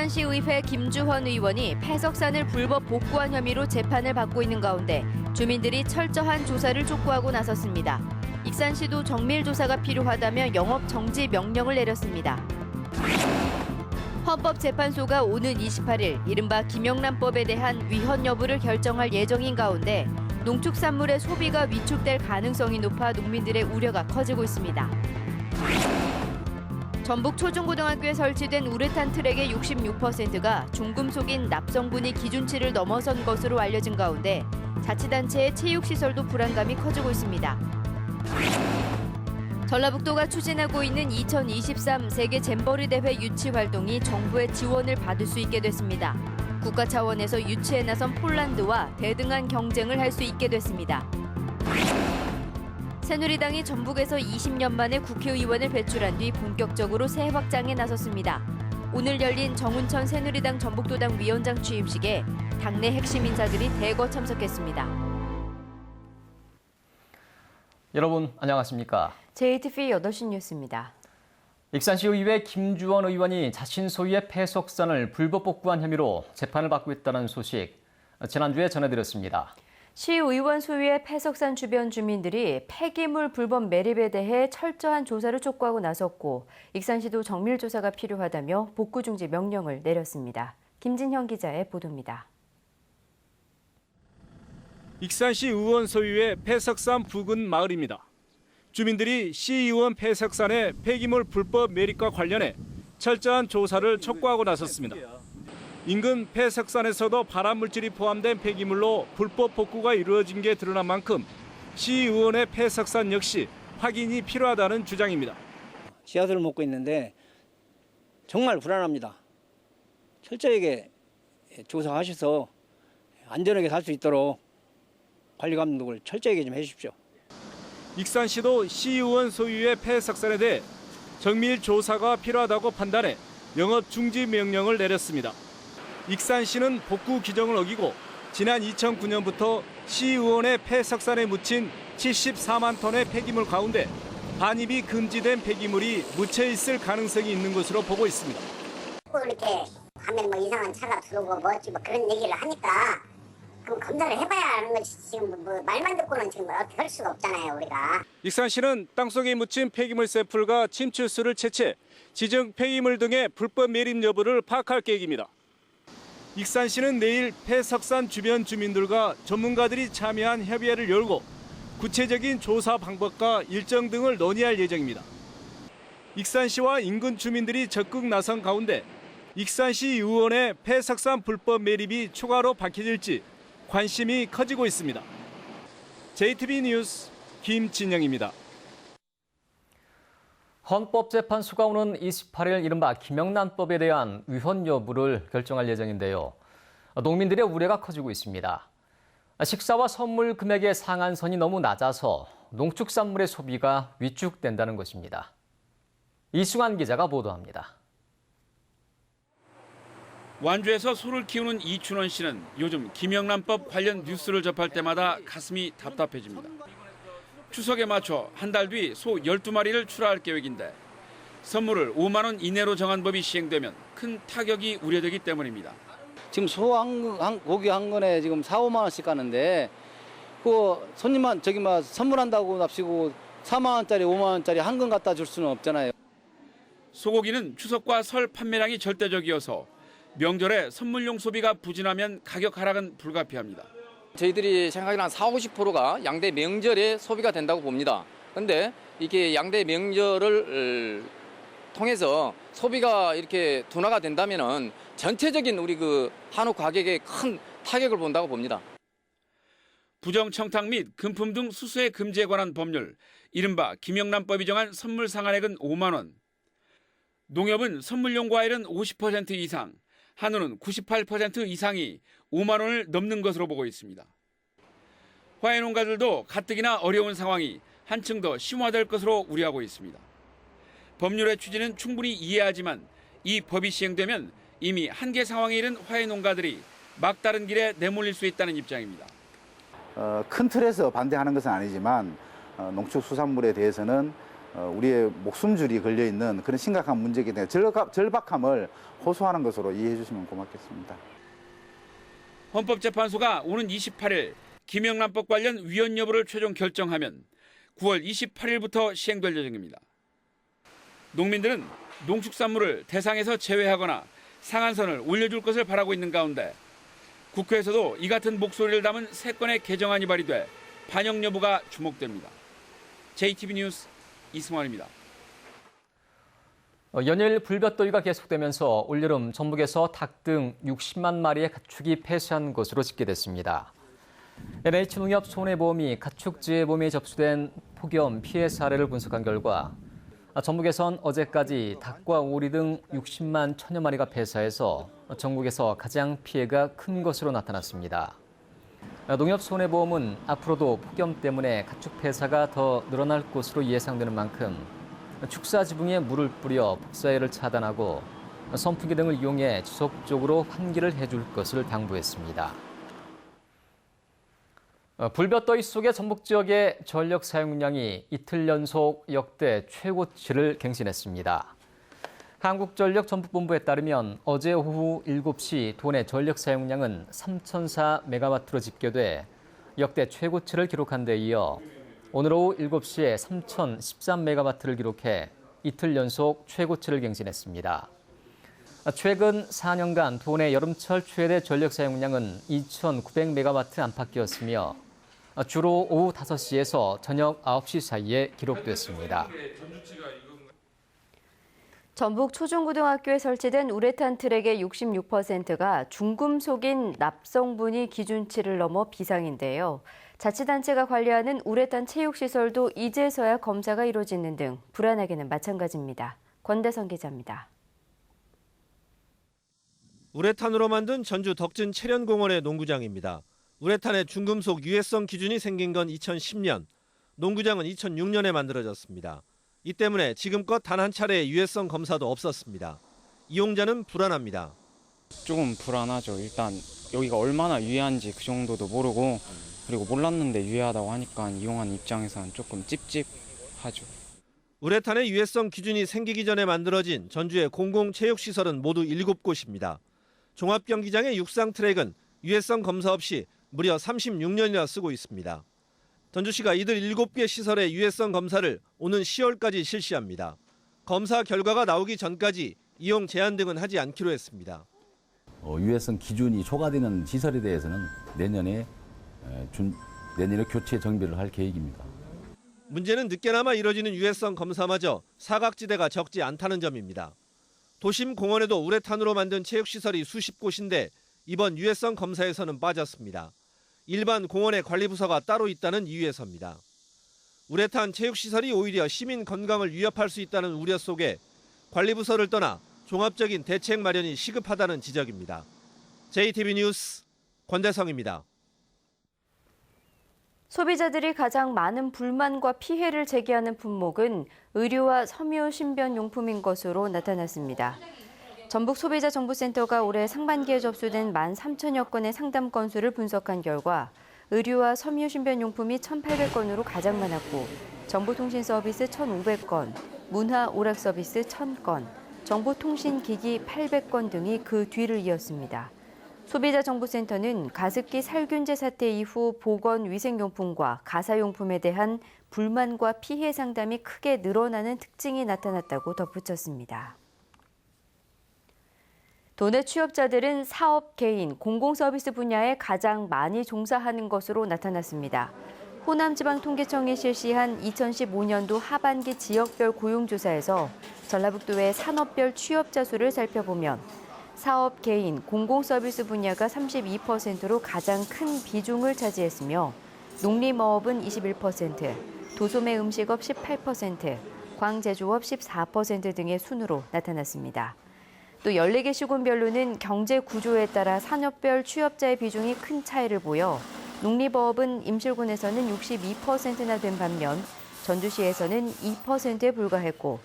익산시의회 김주헌 의원이 폐석산을 불법 복구한 혐의로 재판을 받고 있는 가운데 주민들이 철저한 조사를 촉구하고 나섰습니다. 익산시도 정밀 조사가 필요하다며 영업 정지 명령을 내렸습니다. 헌법재판소가 오는 28일 이른바 김영란법에 대한 위헌 여부를 결정할 예정인 가운데 농축산물의 소비가 위축될 가능성이 높아 농민들의 우려가 커지고 있습니다. 전북 초중고등학교에 설치된 우레탄 트랙의 66%가 중금속인 납성분이 기준치를 넘어선 것으로 알려진 가운데 자치단체의 체육시설도 불안감이 커지고 있습니다. 전라북도가 추진하고 있는 2023 세계 잼버리 대회 유치 활동이 정부의 지원을 받을 수 있게 됐습니다. 국가 차원에서 유치에 나선 폴란드와 대등한 경쟁을 할 수 있게 됐습니다. 새누리당이 전북에서 20년 만에 국회의원을 배출한 뒤 본격적으로 새 확장에 나섰습니다. 오늘 열린 정운천 새누리당 전북도당 위원장 취임식에 당내 핵심 인사들이 대거 참석했습니다. 여러분 안녕하십니까? JTV 8시 뉴스입니다. 익산시의회 김주헌 의원이 자신 소유의 폐석산을 불법 복구한 혐의로 재판을 받고 있다는 소식 지난주에 전해드렸습니다. 시의원 소유의 폐석산 주변 주민들이 폐기물 불법 매립에 대해 철저한 조사를 촉구하고 나섰고 익산시도 정밀조사가 필요하다며 복구 중지 명령을 내렸습니다. 김진형 기자의 보도입니다. 익산시 의원 소유의 폐석산 부근 마을입니다. 주민들이 시의원 폐석산의 폐기물 불법 매립과 관련해 철저한 조사를 촉구하고 나섰습니다. 인근 폐석산에서도 발암물질이 포함된 폐기물로 불법 복구가 이루어진 게 드러난 만큼 시의원의 폐석산 역시 확인이 필요하다는 주장입니다. 씨앗을 먹고 있는데 정말 불안합니다. 철저하게 조사하셔서 안전하게 살 수 있도록 관리 감독을 철저하게 좀 해주십시오. 익산시도 시의원 소유의 폐석산에 대해 정밀 조사가 필요하다고 판단해 영업 중지 명령을 내렸습니다. 익산시는 복구 규정을 어기고 지난 2009년부터 시의원의 폐석산에 묻힌 74만 톤의 폐기물 가운데 반입이 금지된 폐기물이 묻혀 있을 가능성이 있는 것으로 보고 있습니다. 이렇게 가면 뭐 이상한 차가 들어오고 뭐 그런 얘기를 하니까 그럼 검사를 해봐야 하는 거지. 지금 뭐 말만 듣고는 지금 어떻게 할 수가 없잖아요, 우리가. 익산시는 땅속에 묻힌 폐기물 샘플과 침출수를 채취해 지정 폐기물 등의 불법 매립 여부를 파악할 계획입니다. 익산시는 내일 폐석산 주변 주민들과 전문가들이 참여한 협의회를 열고 구체적인 조사 방법과 일정 등을 논의할 예정입니다. 익산시와 인근 주민들이 적극 나선 가운데 익산시 의원의 폐석산 불법 매립이 추가로 밝혀질지 관심이 커지고 있습니다. JTB 뉴스 김진영입니다. 헌법재판소가 오는 28일 이른바 김영란법에 대한 위헌 여부를 결정할 예정인데요. 농민들의 우려가 커지고 있습니다. 식사와 선물 금액의 상한선이 너무 낮아서 농축산물의 소비가 위축된다는 것입니다. 이승환 기자가 보도합니다. 완주에서 소를 키우는 이춘원 씨는 요즘 김영란법 관련 뉴스를 접할 때마다 가슴이 답답해집니다. 추석에 맞춰 한 달 뒤 소 12마리를 출하할 계획인데 선물을 5만 원 이내로 정한 법이 시행되면 큰 타격이 우려되기 때문입니다. 지금 소 고기 한 건에 지금 4, 5만 원씩 가는데 그 손님만 선물한다고 납치고 4만 원짜리, 5만 원짜리 한 건 갖다 줄 수는 없잖아요. 소고기는 추석과 설 판매량이 절대적이어서 명절에 선물용 소비가 부진하면 가격 하락은 불가피합니다. 저희들이 생각하기는 한 40~50%가 양대 명절에 소비가 된다고 봅니다. 그런데 이게 양대 명절을 통해서 소비가 이렇게 둔화가 된다면은 전체적인 우리 그 한우 가격에 큰 타격을 본다고 봅니다. 부정청탁 및 금품 등 수수의 금지에 관한 법률, 이른바 김영란법이 정한 선물 상한액은 5만 원. 농협은 선물용 과일은 50% 이상, 한우는 98% 이상이 5만 원을 넘는 것으로 보고 있습니다. 화훼 농가들도 가뜩이나 어려운 상황이 한층 더 심화될 것으로 우려하고 있습니다. 법률의 취지는 충분히 이해하지만 이 법이 시행되면 이미 한계 상황에 이른 화훼 농가들이 막다른 길에 내몰릴 수 있다는 입장입니다. 큰 틀에서 반대하는 것은 아니지만 농축수산물에 대해서는 우리의 목숨줄이 걸려있는 그런 심각한 문제이기 때문에 절박함을 호소하는 것으로 이해해 주시면 고맙겠습니다. 헌법재판소가 오는 28일 김영란법 관련 위헌 여부를 최종 결정하면 9월 28일부터 시행될 예정입니다. 농민들은 농축산물을 대상에서 제외하거나 상한선을 올려줄 것을 바라고 있는 가운데 국회에서도 이 같은 목소리를 담은 3건의 개정안이 발의돼 반영 여부가 주목됩니다. JTB 뉴스 이승환입니다. 연일 불볕더위가 계속되면서 올여름 전북에서 닭 등 60만 마리의 가축이 폐사한 것으로 집계됐습니다. NH농협 손해보험이 가축지혜보험에 접수된 폭염 피해 사례를 분석한 결과 전북에선 어제까지 닭과 오리 등 60만 천여 마리가 폐사해서 전국에서 가장 피해가 큰 것으로 나타났습니다. 농협손해보험은 앞으로도 폭염 때문에 가축 폐사가 더 늘어날 것으로 예상되는 만큼 축사 지붕에 물을 뿌려 폭사해를 차단하고 선풍기 등을 이용해 지속적으로 환기를 해줄 것을 당부했습니다. 불볕더위 속에 전북 지역의 전력 사용량이 이틀 연속 역대 최고치를 갱신했습니다. 한국전력 전북본부에 따르면 어제 오후 7시 도내 전력 사용량은 3,004메가와트로 집계돼 역대 최고치를 기록한 데 이어 오늘 오후 7시에 3,013메가와트를 기록해 이틀 연속 최고치를 갱신했습니다. 최근 4년간 도내 여름철 최대 전력 사용량은 2,900메가와트 안팎이었으며 주로 오후 5시에서 저녁 9시 사이에 기록됐습니다. 전북 초중고등학교에 설치된 우레탄 트랙의 66%가 중금속인 납성분이 기준치를 넘어 비상인데요. 자치단체가 관리하는 우레탄 체육시설도 이제서야 검사가 이루어지는 등 불안하게는 마찬가지입니다. 권대성 기자입니다. 우레탄으로 만든 전주 덕진 체련공원의 농구장입니다. 우레탄의 중금속 유해성 기준이 생긴 건 2010년, 농구장은 2006년에 만들어졌습니다. 이 때문에 지금껏 단 한 차례의 유해성 검사도 없었습니다. 이용자는 불안합니다. 조금 불안하죠. 일단 여기가 얼마나 유해한지 그 정도도 모르고 그리고 몰랐는데 유해하다고 하니까 이용하는 입장에서는 조금 찝찝하죠. 우레탄의 유해성 기준이 생기기 전에 만들어진 전주의 공공체육시설은 모두 7곳입니다. 종합경기장의 육상 트랙은 유해성 검사 없이 무려 36년이나 쓰고 있습니다. 전주시가 이들 7개 시설의 유해성 검사를 오는 10월까지 실시합니다. 검사 결과가 나오기 전까지 이용 제한 등은 하지 않기로 했습니다. 유해성 기준이 초과되는 시설에 대해서는 내년에 교체 정비를 할 계획입니다. 문제는 늦게나마 이뤄지는 유해성 검사마저 사각지대가 적지 않다는 점입니다. 도심 공원에도 우레탄으로 만든 체육시설이 수십 곳인데 이번 유해성 검사에서는 빠졌습니다. 일반 공원의 관리부서가 따로 있다는 이유에서입니다. 우레탄 체육시설이 오히려 시민 건강을 위협할 수 있다는 우려 속에 관리부서를 떠나 종합적인 대책 마련이 시급하다는 지적입니다. JTB 뉴스 권대성입니다. 소비자들이 가장 많은 불만과 피해를 제기하는 품목은 의류와 섬유 신변용품인 것으로 나타났습니다. 전북 소비자정보센터가 올해 상반기에 접수된 13,000여 건의 상담 건수를 분석한 결과 의류와 섬유 신변용품이 1,800건으로 가장 많았고 정보통신 서비스 1,500건, 문화 오락 서비스 1,000건, 정보통신기기 800건 등이 그 뒤를 이었습니다. 소비자정보센터는 가습기 살균제 사태 이후 보건위생용품과 가사용품에 대한 불만과 피해 상담이 크게 늘어나는 특징이 나타났다고 덧붙였습니다. 도내 취업자들은 사업, 개인, 공공서비스 분야에 가장 많이 종사하는 것으로 나타났습니다. 호남지방통계청이 실시한 2015년도 하반기 지역별 고용조사에서 전라북도의 산업별 취업자 수를 살펴보면 사업, 개인, 공공서비스 분야가 32%로 가장 큰 비중을 차지했으며 농림어업은 21%, 도소매 음식업 18%, 광제조업 14% 등의 순으로 나타났습니다. 또 14개 시군별로는 경제 구조에 따라 산업별 취업자의 비중이 큰 차이를 보여 농림어업은 임실군에서는 62%나 된 반면 전주시에서는 2%에 불과했고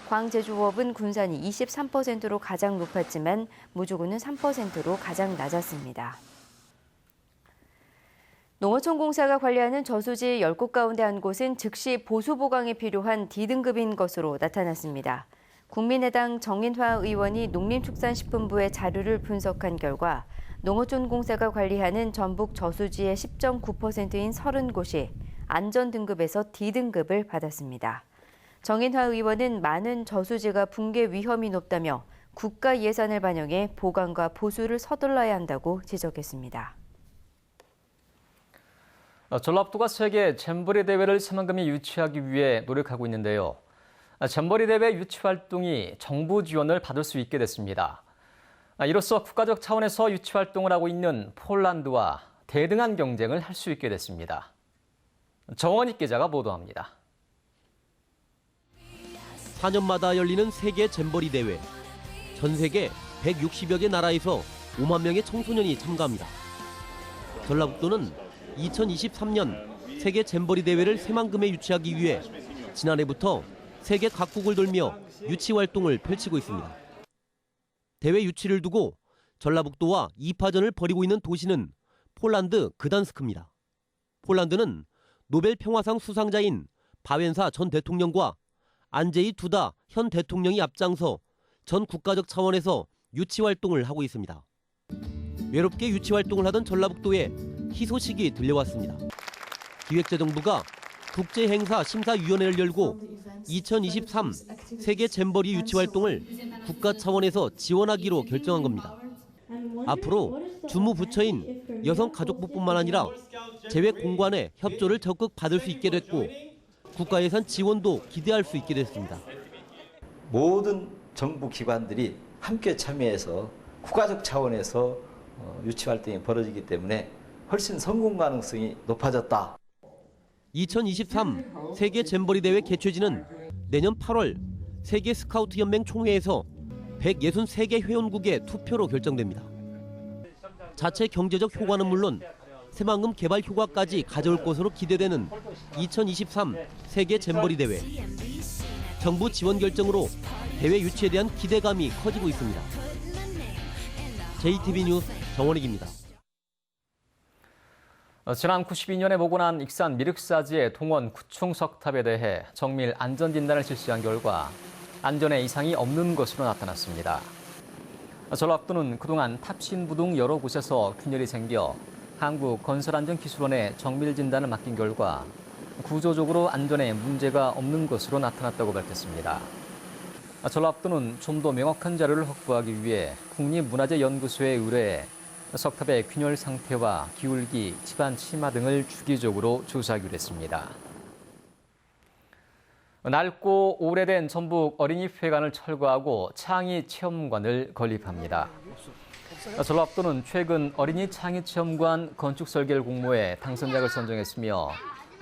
광제조업은 군산이 23%로 가장 높았지만 무주군은 3%로 가장 낮았습니다. 농어촌공사가 관리하는 저수지 10곳 가운데 한 곳은 즉시 보수 보강이 필요한 D등급인 것으로 나타났습니다. 국민의당 정인화 의원이 농림축산식품부의 자료를 분석한 결과 농어촌공사가 관리하는 전북 저수지의 10.9%인 30곳이 안전등급에서 D등급을 받았습니다. 정인화 의원은 많은 저수지가 붕괴 위험이 높다며 국가 예산을 반영해 보강과 보수를 서둘러야 한다고 지적했습니다. 전라북도가 세계 잼버리 대회를 새만금에 유치하기 위해 노력하고 있는데요. 잼버리 대회 유치 활동이 정부 지원을 받을 수 있게 됐습니다. 이로써 국가적 차원에서 유치 활동을 하고 있는 폴란드와 대등한 경쟁을 할 수 있게 됐습니다. 정원익 기자가 보도합니다. 4년마다 열리는 세계 잼버리 대회. 전 세계 160여 개 나라에서 5만 명의 청소년이 참가합니다. 전라북도는 2023년 세계 잼버리 대회를 새만금에 유치하기 위해 지난해부터 세계 각국을 돌며 유치 활동을 펼치고 있습니다. 대회 유치를 두고 전라북도와 2파전을 벌이고 있는 도시는 폴란드 그단스크입니다. 폴란드는 노벨 평화상 수상자인 바웬사 전 대통령과 안제이 두다 현 대통령이 앞장서 전 국가적 차원에서 유치 활동을 하고 있습니다. 외롭게 유치 활동을 하던 전라북도에 희소식이 들려왔습니다. 기획재정부가 국제행사심사위원회를 열고 2023 세계 잼버리 유치 활동을 국가 차원에서 지원하기로 결정한 겁니다. 앞으로 주무부처인 여성가족부뿐만 아니라 재외공관의 협조를 적극 받을 수 있게 됐고 국가 예산 지원도 기대할 수 있게 됐습니다. 모든 정부 기관들이 함께 참여해서 국가적 차원에서 유치 활동이 벌어지기 때문에 훨씬 성공 가능성이 높아졌다. 2023 세계 잼버리 대회 개최지는 내년 8월 세계 스카우트 연맹 총회에서 163개 회원국의 투표로 결정됩니다. 자체 경제적 효과는 물론 새만금 개발 효과까지 가져올 것으로 기대되는 2023 세계 잼버리 대회. 정부 지원 결정으로 대회 유치에 대한 기대감이 커지고 있습니다. JTB 뉴스 정원익입니다. 지난 92년에 복원한 익산 미륵사지의 동원 구층 석탑에 대해 정밀 안전진단을 실시한 결과 안전에 이상이 없는 것으로 나타났습니다. 전라북도는 그동안 탑신부 등 여러 곳에서 균열이 생겨 한국건설안전기술원에 정밀 진단을 맡긴 결과 구조적으로 안전에 문제가 없는 것으로 나타났다고 밝혔습니다. 전라북도는 좀 더 명확한 자료를 확보하기 위해 국립문화재연구소에 의뢰해 석탑의 균열 상태와 기울기, 집안 치마 등을 주기적으로 조사하기로 했습니다. 낡고 오래된 전북 어린이회관을 철거하고 창의 체험관을 건립합니다. 전라북도는 최근 어린이 창의 체험관 건축 설계를 공모해 당선작을 선정했으며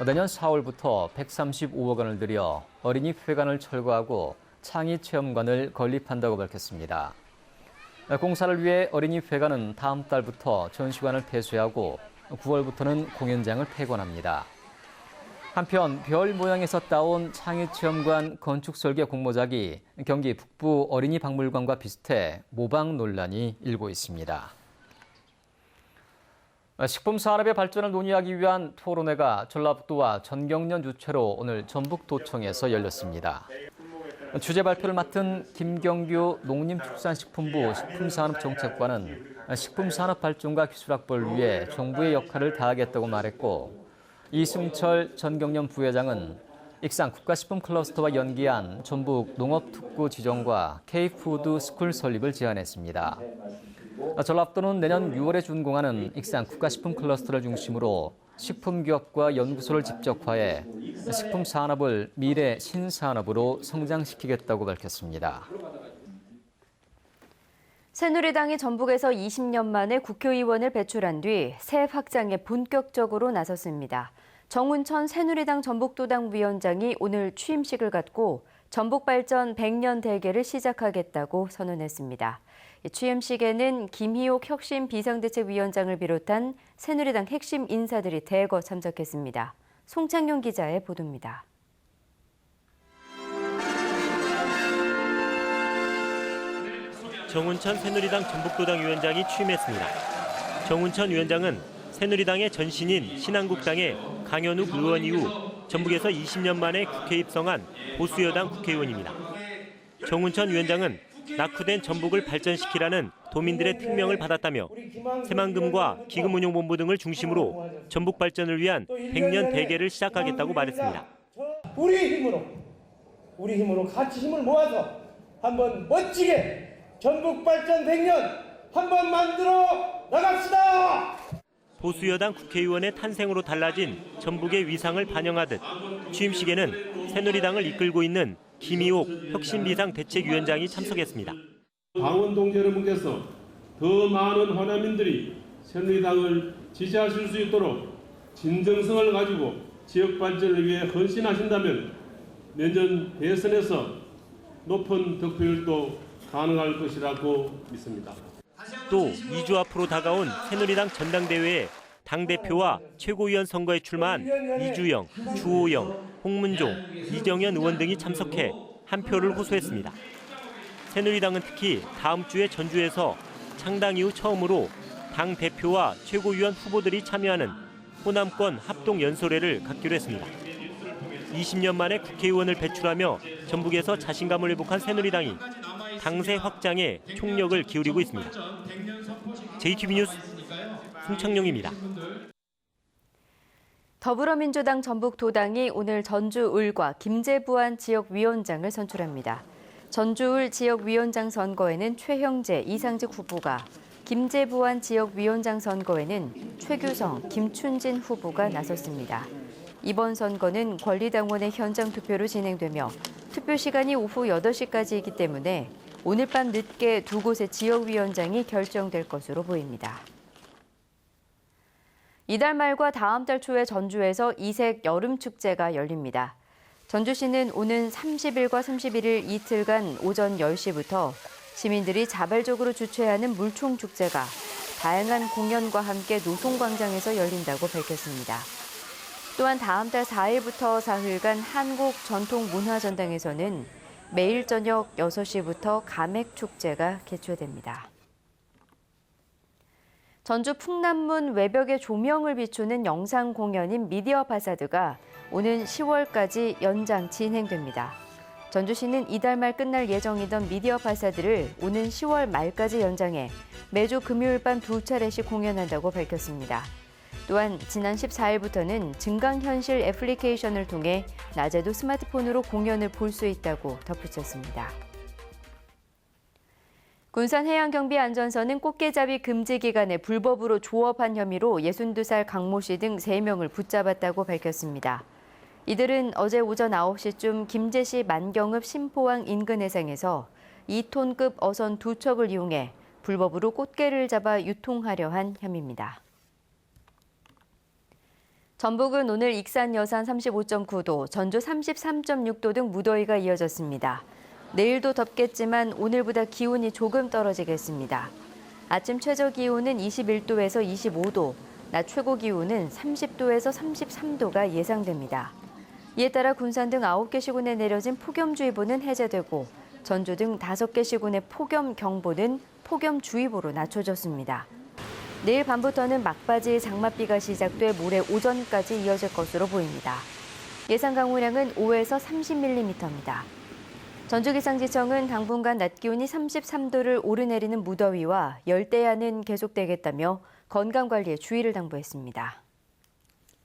내년 4월부터 135억 원을 들여 어린이회관을 철거하고 창의 체험관을 건립한다고 밝혔습니다. 공사를 위해 어린이회관은 다음 달부터 전시관을 폐쇄하고 9월부터는 공연장을 폐관합니다. 한편 별 모양에서 따온 창의체험관 건축 설계 공모작이 경기 북부 어린이박물관과 비슷해 모방 논란이 일고 있습니다. 식품 산업의 발전을 논의하기 위한 토론회가 전라북도와 전경련 주최로 오늘 전북도청에서 열렸습니다. 주제 발표를 맡은 김경규 농림축산식품부 식품산업정책관은 식품산업 발전과 기술 확보를 위해 정부의 역할을 다하겠다고 말했고 이승철 전경련 부회장은 익산 국가식품 클러스터와 연계한 전북 농업특구 지정과 K푸드 스쿨 설립을 제안했습니다. 전라북도는 내년 6월에 준공하는 익산 국가식품 클러스터를 중심으로 식품기업과 연구소를 집적화해 식품 산업을 미래 신산업으로 성장시키겠다고 밝혔습니다. 새누리당이 전북에서 20년 만에 국회의원을 배출한 뒤 새 확장에 본격적으로 나섰습니다. 정운천 새누리당 전북도당 위원장이 오늘 취임식을 갖고 전북발전 100년 대계를 시작하겠다고 선언했습니다. 취임식에는 김희옥 혁신 비상대책위원장을 비롯한 새누리당 핵심 인사들이 대거 참석했습니다. 송창용 기자의 보도입니다. 정운천 새누리당 전북도당 위원장이 취임했습니다. 정운천 위원장은 새누리당의 전신인 신한국당의 강현욱 의원 이후 전북에서 20년 만에 국회에 입성한 보수여당 국회의원입니다. 정운천 위원장은 낙후된 전북을 발전시키라는 도민들의 특명을 받았다며 새만금과 기금운용본부 등을 중심으로 전북 발전을 위한 100년 대계를 시작하겠다고 말했습니다. 우리 힘으로 같이 힘을 모아서 한번 멋지게 전북 발전 100년 한번 만들어 나갑시다. 보수여당 국회의원의 탄생으로 달라진 전북의 위상을 반영하듯 취임식에는 새누리당을 이끌고 있는 김희옥 혁신비상대책위원장이 참석했습니다. 강원동 여러분께서 더 많은 호남민들이 새누리당을 지지하실 수 있도록 진정성을 가지고 지역 발전을 위해 헌신하신다면 내년 대선에서 높은 득표율도 가능할 것이라고 믿습니다. 또 2주 앞으로 다가온 새누리당 전당대회에 당대표와 최고위원 선거에 출마한 이주영, 주호영, 홍문종, 이정현 의원 등이 참석해 한 표를 호소했습니다. 새누리당은 특히 다음 주에 전주에서 창당 이후 처음으로 당대표와 최고위원 후보들이 참여하는 호남권 합동연설회를 갖기로 했습니다. 20년 만에 국회의원을 배출하며 전북에서 자신감을 회복한 새누리당이 당세 확장에 총력을 기울이고 있습니다. JTBC 뉴스 송창용입니다. 더불어민주당 전북도당이 오늘 전주을과 김제부안 지역위원장을 선출합니다. 전주을 지역위원장 선거에는 최형재, 이상직 후보가, 김제부안 지역위원장 선거에는 최규성, 김춘진 후보가 나섰습니다. 이번 선거는 권리당원의 현장 투표로 진행되며 투표 시간이 오후 8시까지이기 때문에 오늘 밤 늦게 두 곳의 지역위원장이 결정될 것으로 보입니다. 이달 말과 다음 달 초에 전주에서 이색 여름축제가 열립니다. 전주시는 오는 30일과 31일 이틀간 오전 10시부터 시민들이 자발적으로 주최하는 물총축제가 다양한 공연과 함께 노송광장에서 열린다고 밝혔습니다. 또한 다음 달 4일부터 사흘간 한국전통문화전당에서는 매일 저녁 6시부터 가맥축제가 개최됩니다. 전주 풍남문 외벽에 조명을 비추는 영상 공연인 미디어 파사드가 오는 10월까지 연장 진행됩니다. 전주시는 이달 말 끝날 예정이던 미디어 파사드를 오는 10월 말까지 연장해 매주 금요일 밤 2차례씩 공연한다고 밝혔습니다. 또한 지난 14일부터는 증강현실 애플리케이션을 통해 낮에도 스마트폰으로 공연을 볼 수 있다고 덧붙였습니다. 군산해양경비안전서는 꽃게잡이 금지 기간에 불법으로 조업한 혐의로 62살 강모 씨 등 3명을 붙잡았다고 밝혔습니다. 이들은 어제 오전 9시쯤 김제시 만경읍 신포항 인근 해상에서 2톤급 어선 2척을 이용해 불법으로 꽃게를 잡아 유통하려 한 혐의입니다. 전북은 오늘 익산 여산 35.9도, 전주 33.6도 등 무더위가 이어졌습니다. 내일도 덥겠지만 오늘보다 기온이 조금 떨어지겠습니다. 아침 최저 기온은 21도에서 25도, 낮 최고 기온은 30도에서 33도가 예상됩니다. 이에 따라 군산 등 9개 시군에 내려진 폭염주의보는 해제되고 전주 등 5개 시군의 폭염경보는 폭염주의보로 낮춰졌습니다. 내일 밤부터는 막바지 장맛비가 시작돼 모레 오전까지 이어질 것으로 보입니다. 예상 강우량은 5에서 30mm입니다. 전주기상지청은 당분간 낮 기온이 33도를 오르내리는 무더위와 열대야는 계속되겠다며 건강관리에 주의를 당부했습니다.